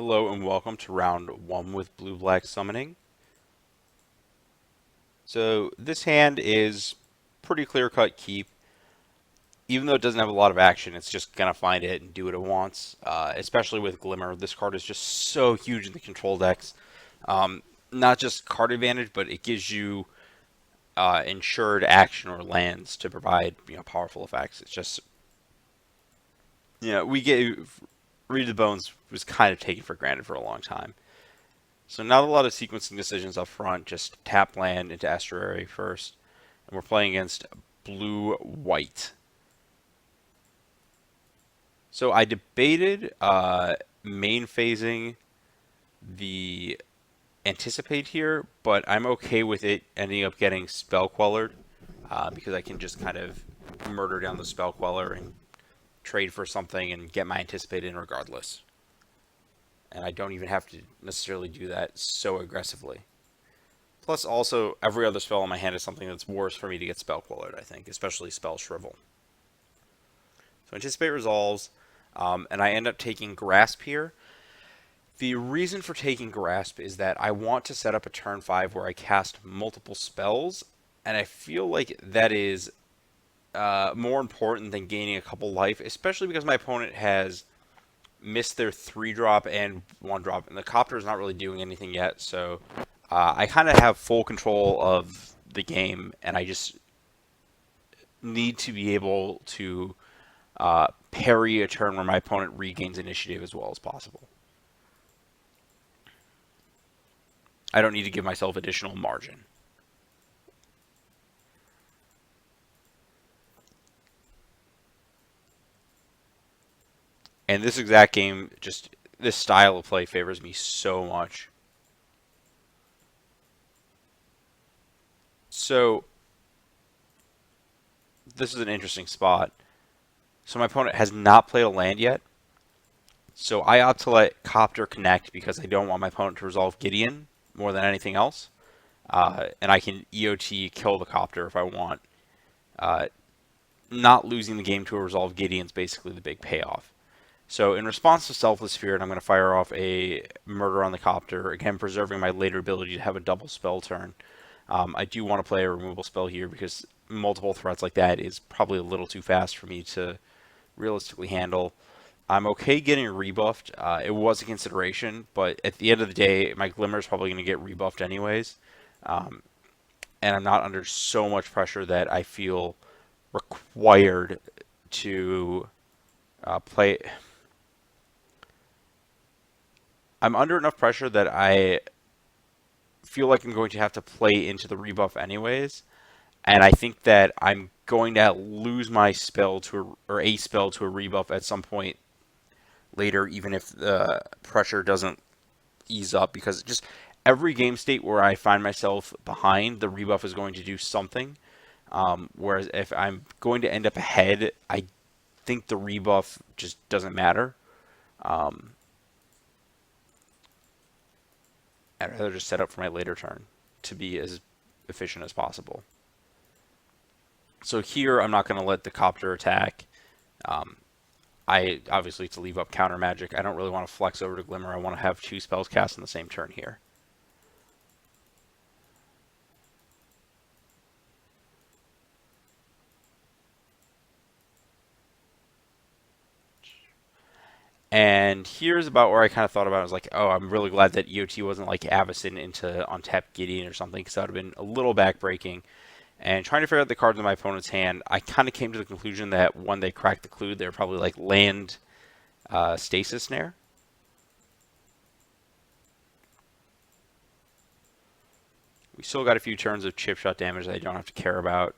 Hello and welcome to round 1 with blue-black summoning. So this hand is pretty clear-cut keep. Even though it doesn't have a lot of action, it's just going to find it and do what it wants, especially with Glimmer. This card is just so huge in the control decks. Not just card advantage, but it gives you ensured action or lands to provide powerful effects. It's just, we get Read the Bones was kind of taken for granted for a long time. So not a lot of sequencing decisions up front, just tap land into Estuary first. And we're playing against blue-white. So I debated main phasing the Anticipate here, but I'm okay with it ending up getting Spell Quellered because I can just kind of murder down the Spell Queller and trade for something and get my Anticipate in regardless. And I don't even have to necessarily do that so aggressively. Plus, also, every other spell in my hand is something that's worse for me to get Spell Quellered, I think, especially Spell Shrivel. So Anticipate resolves, and I end up taking Grasp here. The reason for taking Grasp is that I want to set up a turn 5 where I cast multiple spells, and I feel like that is more important than gaining a couple life, especially because my opponent has missed their 3-drop and 1-drop, and the Copter is not really doing anything yet, so I kind of have full control of the game, and I just need to be able to parry a turn where my opponent regains initiative as well as possible. I don't need to give myself additional margin. And this exact game, just this style of play favors me so much. So, this is an interesting spot. So my opponent has not played a land yet. So I opt to let Copter connect because I don't want my opponent to resolve Gideon more than anything else. And I can EOT kill the Copter if I want. Not losing the game to a resolve Gideon is basically the big payoff. So in response to Selfless Spirit, I'm going to fire off a Murder on the Copter, again preserving my later ability to have a double spell turn. I do want to play a removal spell here because multiple threats like that is probably a little too fast for me to realistically handle. I'm okay getting rebuffed. It was a consideration, but at the end of the day, my Glimmer is probably going to get rebuffed anyways. And I'm not under so much pressure that I feel required to play. I'm under enough pressure that I feel like I'm going to have to play into the rebuff anyways, and I think that I'm going to lose my spell to a spell to a rebuff at some point later, even if the pressure doesn't ease up, because just every game state where I find myself behind, the rebuff is going to do something. Whereas if I'm going to end up ahead, I think the rebuff just doesn't matter. I'd rather just set up for my later turn to be as efficient as possible. So here, I'm not going to let the Copter attack. I obviously to leave up counter magic. I don't really want to flex over to Glimmer. I want to have 2 spells cast on the same turn here. And here's about where I kind of thought about it. I was like, oh, I'm really glad that EOT wasn't like Avacyn into untap Gideon or something, because that would have been a little backbreaking. And trying to figure out the cards in my opponent's hand, I kind of came to the conclusion that when they cracked the clue, they were probably like land Stasis Snare. We still got a few turns of chip shot damage that I don't have to care about.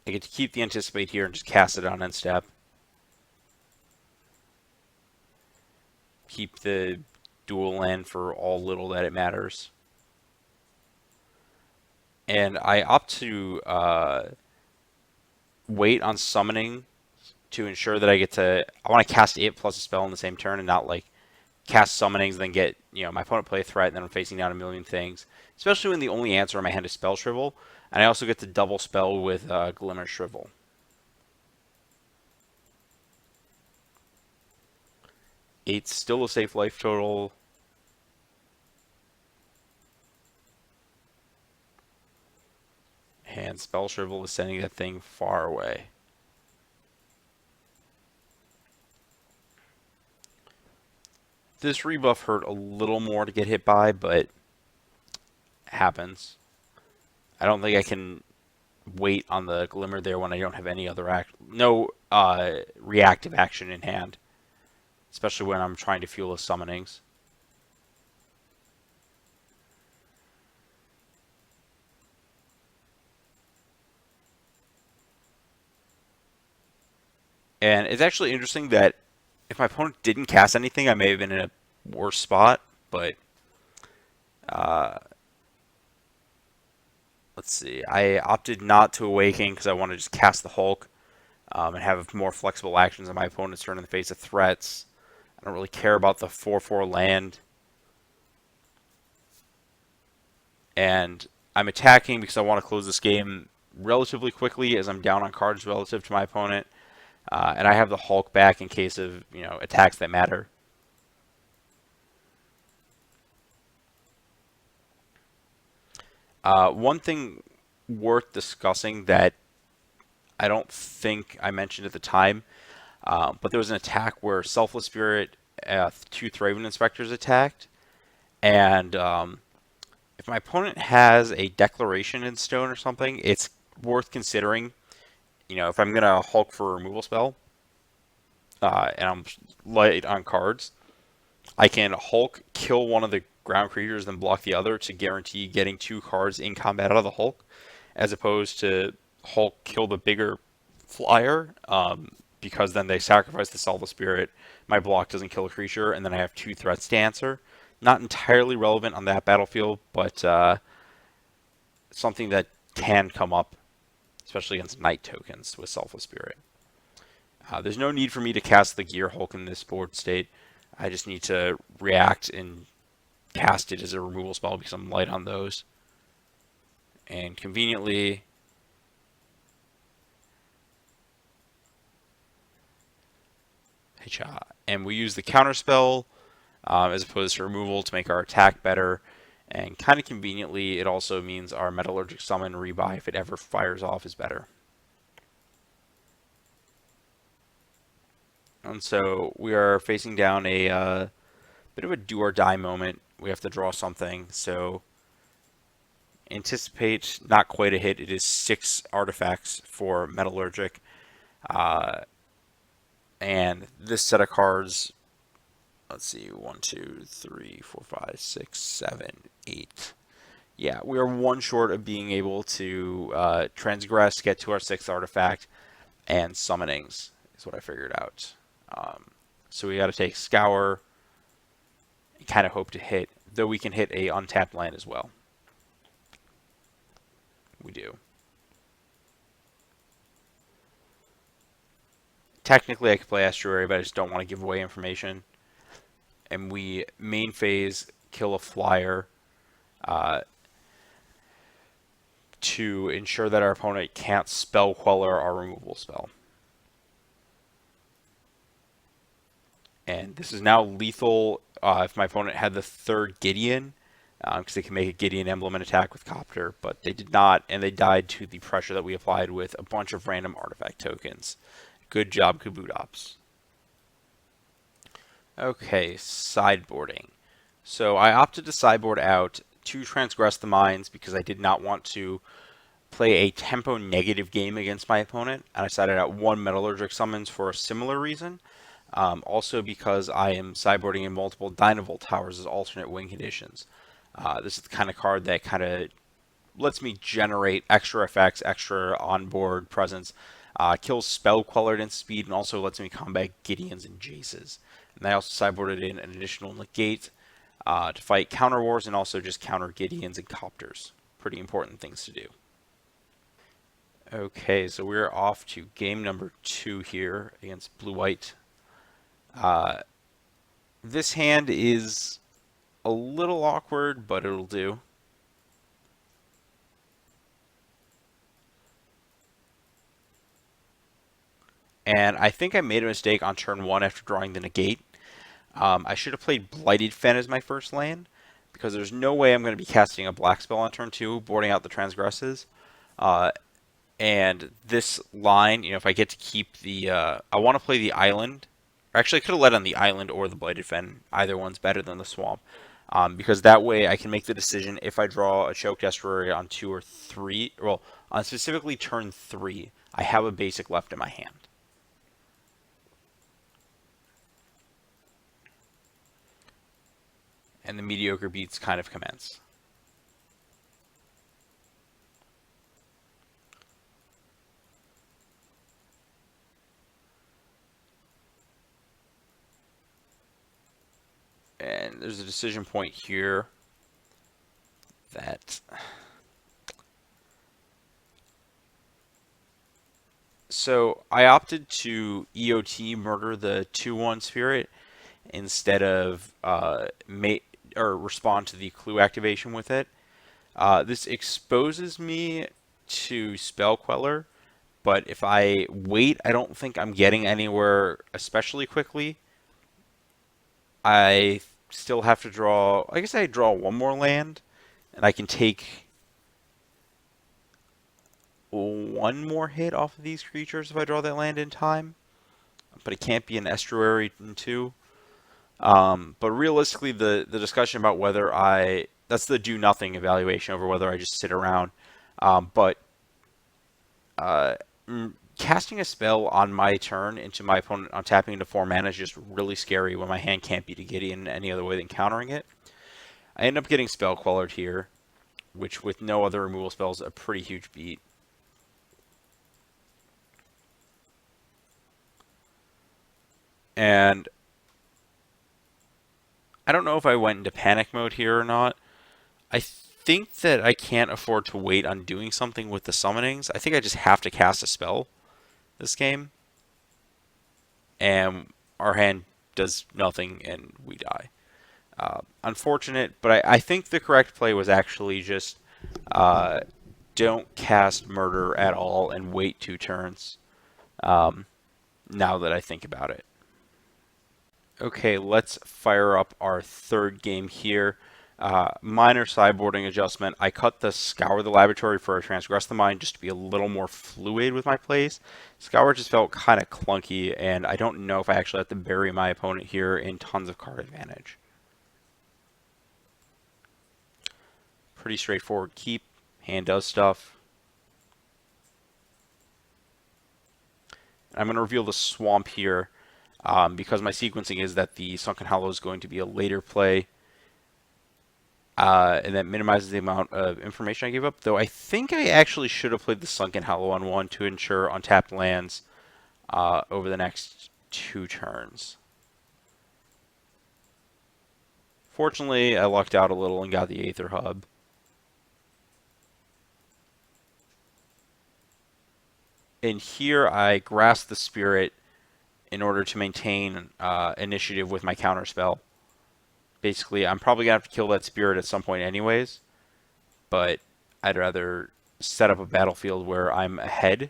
I get to keep the Anticipate here and just cast it on end step. Keep the dual land for all little that it matters. And I opt to wait on summoning to ensure that I get to... I want to cast it plus a spell in the same turn and not like cast summonings and then get, my opponent play a threat and then I'm facing down a million things. Especially when the only answer in my hand is Spell Shrivel. And I also get to double spell with Glimmer Shrivel. Eight's still a safe life total. And Spell Shrivel is sending that thing far away. This rebuff hurt a little more to get hit by, but happens. I don't think I can wait on the Glimmer there when I don't have any other no reactive action in hand, especially when I'm trying to fuel with Summonings. And it's actually interesting that if my opponent didn't cast anything, I may have been in a worse spot, but uh, let's see. I opted not to Awaken because I want to just cast the Hulk and have more flexible actions on my opponent's turn in the face of threats. I don't really care about the 4/4 land. And I'm attacking because I want to close this game relatively quickly as I'm down on cards relative to my opponent. And I have the Hulk back in case of, attacks that matter. One thing worth discussing that I don't think I mentioned at the time, but there was an attack where Selfless Spirit, 2 Thraven Inspectors attacked, and if my opponent has a Declaration in stone or something, it's worth considering. If I'm gonna Hulk for a removal spell, and I'm light on cards, I can Hulk, kill one of the ground creatures, then block the other to guarantee getting 2 cards in combat out of the Hulk, as opposed to Hulk kill the bigger flyer, because then they sacrifice the Selfless Spirit, my block doesn't kill a creature, and then I have 2 threats to answer. Not entirely relevant on that battlefield, but something that can come up, especially against Knight tokens with Selfless Spirit. There's no need for me to cast the Gear Hulk in this board state. I just need to react and cast it as a removal spell because I'm light on those. And conveniently, and we use the counter spell as opposed to removal to make our attack better. And kind of conveniently, it also means our Metallurgic Summon rebuy, if it ever fires off, is better. And so we are facing down a bit of a do or die moment. We have to draw something. So anticipate, not quite a hit. It is 6 artifacts for Metallurgic. And this set of cards, let's see, 1, 2, 3, 4, 5, 6, 7, 8. Yeah, we are 1 short of being able to transgress, get to our 6th artifact, and Summonings is what I figured out. So we got to take Scour, and kind of hope to hit, though we can hit a untapped land as well. We do. Technically, I could play Estuary, but I just don't want to give away information. And we main phase kill a flyer to ensure that our opponent can't spell queller our removal spell. And this is now lethal if my opponent had the 3rd Gideon, because they can make a Gideon emblem and attack with Copter, but they did not, and they died to the pressure that we applied with a bunch of random artifact tokens. Good job, Kabutops. Okay, sideboarding. So I opted to sideboard out to transgress the mines because I did not want to play a tempo negative game against my opponent. And I sided out 1 Metallurgic Summons for a similar reason. Also because I am sideboarding in multiple Dynavolt towers as alternate win conditions. This is the kind of card that kind of lets me generate extra effects, extra onboard presence, kills Spell Queller at speed, and also lets me combat Gideons and Jaces. And I also sideboarded in an additional Negate to fight counter wars and also just counter Gideons and Copters. Pretty important things to do. Okay, so we're off to game number 2 here against Blue-White. This hand is a little awkward, but it'll do. And I think I made a mistake on turn 1 after drawing the Negate. I should have played Blighted Fen as my first land, because there's no way I'm going to be casting a black spell on turn 2, boarding out the Transgresses. Uh, and this line, if I get to keep the... I want to play the Island. Actually, I could have led on the Island or the Blighted Fen. Either one's better than the Swamp. Because that way I can make the decision if I draw a Choked Estuary on 2 or 3. Well, on specifically turn 3, I have a basic left in my hand. And the mediocre beats kind of commence. And there's a decision point here that... So I opted to EOT murder the 2/1 spirit instead of respond to the clue activation with it. This exposes me to Spell Queller, but if I wait, I don't think I'm getting anywhere especially quickly. I still have to draw... I guess I draw one more land, and I can take one more hit off of these creatures if I draw that land in time. But it can't be an estuary in 2. But realistically, the discussion about whether that's the do nothing evaluation over whether I just sit around. But casting a spell on my turn into my opponent on tapping into 4 mana is just really scary when my hand can't beat a Gideon any other way than countering it. I end up getting Spell Quellered here, which with no other removal spells is a pretty huge beat. And I don't know if I went into panic mode here or not. I think that I can't afford to wait on doing something with the summonings. I think I just have to cast a spell this game. And our hand does nothing and we die. Unfortunate, but I think the correct play was actually just don't cast murder at all and wait 2 turns. Now that I think about it. Okay, let's fire up our third game here. Minor sideboarding adjustment. I cut the Scour the Laboratory for a Transgress the Mind just to be a little more fluid with my plays. Scour just felt kind of clunky, and I don't know if I actually have to bury my opponent here in tons of card advantage. Pretty straightforward keep. Hand does stuff. I'm going to reveal the Swamp here. Because my sequencing is that the Sunken Hollow is going to be a later play, and that minimizes the amount of information I gave up, though I think I actually should have played the Sunken Hollow on 1 to ensure untapped lands over the next 2 turns. Fortunately, I lucked out a little and got the Aether Hub. And here I grasp the Spirit in order to maintain initiative with my counterspell. Basically, I'm probably going to have to kill that spirit at some point anyways, but I'd rather set up a battlefield where I'm ahead.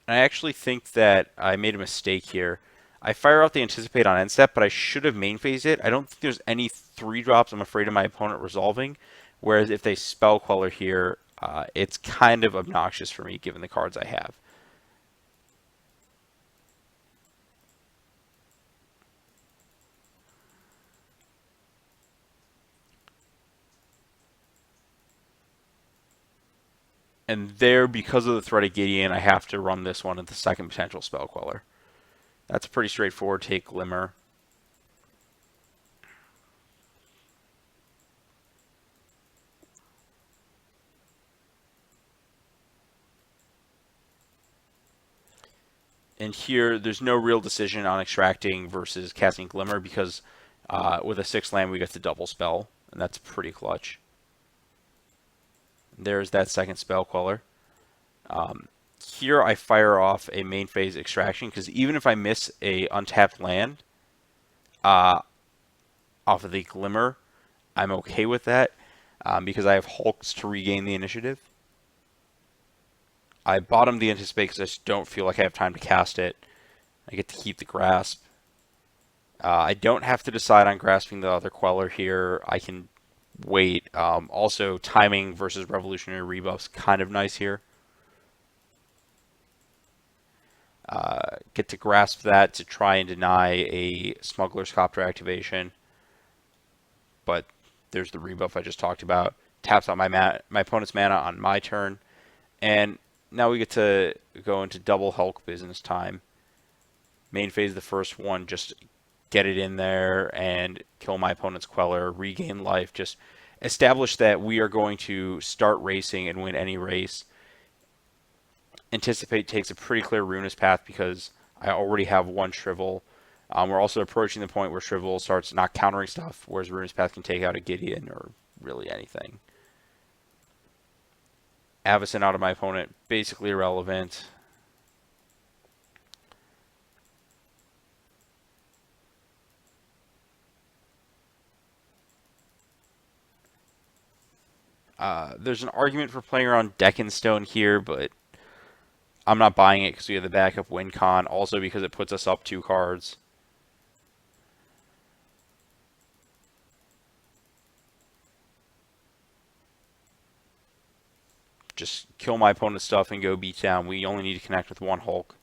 And I actually think that I made a mistake here. I fire out the Anticipate on end step, but I should have main phased it. I don't think there's any 3-drops I'm afraid of my opponent resolving, whereas if they Spell Queller here, it's kind of obnoxious for me given the cards I have. And there, because of the threat of Gideon, I have to run this one at the second potential Spell Queller. That's a pretty straightforward take Glimmer. And here, there's no real decision on extracting versus casting Glimmer because with a 6 land, we get to double spell, and that's pretty clutch. There's that second Spell Queller. Here, I fire off a main phase extraction because even if I miss a untapped land off of the Glimmer, I'm okay with that because I have Hulks to regain the initiative. I bottomed the Anticipate because I just don't feel like I have time to cast it. I get to keep the Grasp. I don't have to decide on grasping the other Queller here. I can wait. Also, timing versus Revolutionary Rebuff's kind of nice here. Get to grasp that to try and deny a Smuggler's Copter activation. But there's the rebuff I just talked about. Taps out my opponent's mana on my turn. And now we get to go into double Hulk business time. Main phase, the first one, just get it in there and kill my opponent's Queller, regain life, just establish that we are going to start racing and win any race. Anticipate takes a pretty clear Ruinous Path because I already have one Shrivel. We're also approaching the point where Shrivel starts not countering stuff, whereas Ruinous Path can take out a Gideon or really anything. Avacyn out of my opponent, basically irrelevant. There's an argument for playing around Deckenstone here, but I'm not buying it because we have the backup WinCon. Also because it puts us up 2 cards. Just kill my opponent's stuff and go beat down. We only need to connect with 1 Hulk.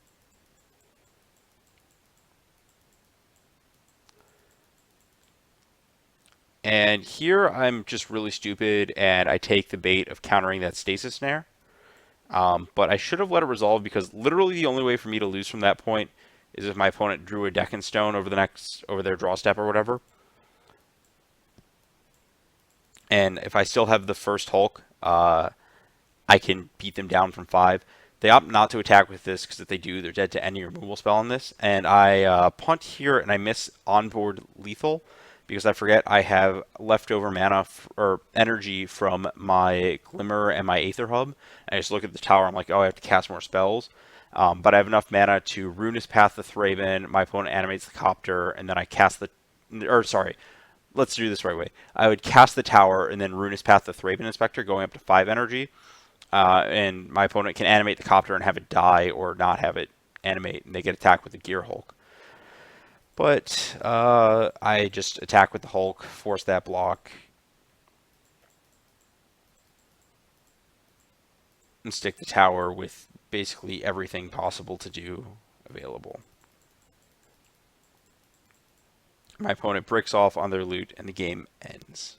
And here I'm just really stupid and I take the bait of countering that Stasis Snare. But I should have let it resolve because literally the only way for me to lose from that point is if my opponent drew a Deckenstone over their draw step or whatever. And if I still have the first Hulk, I can beat them down from 5. They opt not to attack with this because if they do, they're dead to any removal spell on this. And I punt here and I miss onboard lethal because I forget I have leftover mana or energy from my Glimmer and my Aether Hub. And I just look at the tower. I'm like, oh, I have to cast more spells. But I have enough mana to Ruinous Path the Thraben. My opponent animates the Copter, and then I cast the. Or sorry, let's do this right way. I would cast the tower and then Ruinous Path the Thraben Inspector, going up to 5 energy. And my opponent can animate the Copter and have it die or not have it animate, and they get attacked with the Gear Hulk. But I just attack with the Hulk, force that block, and stick the tower with basically everything possible to do available. My opponent bricks off on their loot, and the game ends.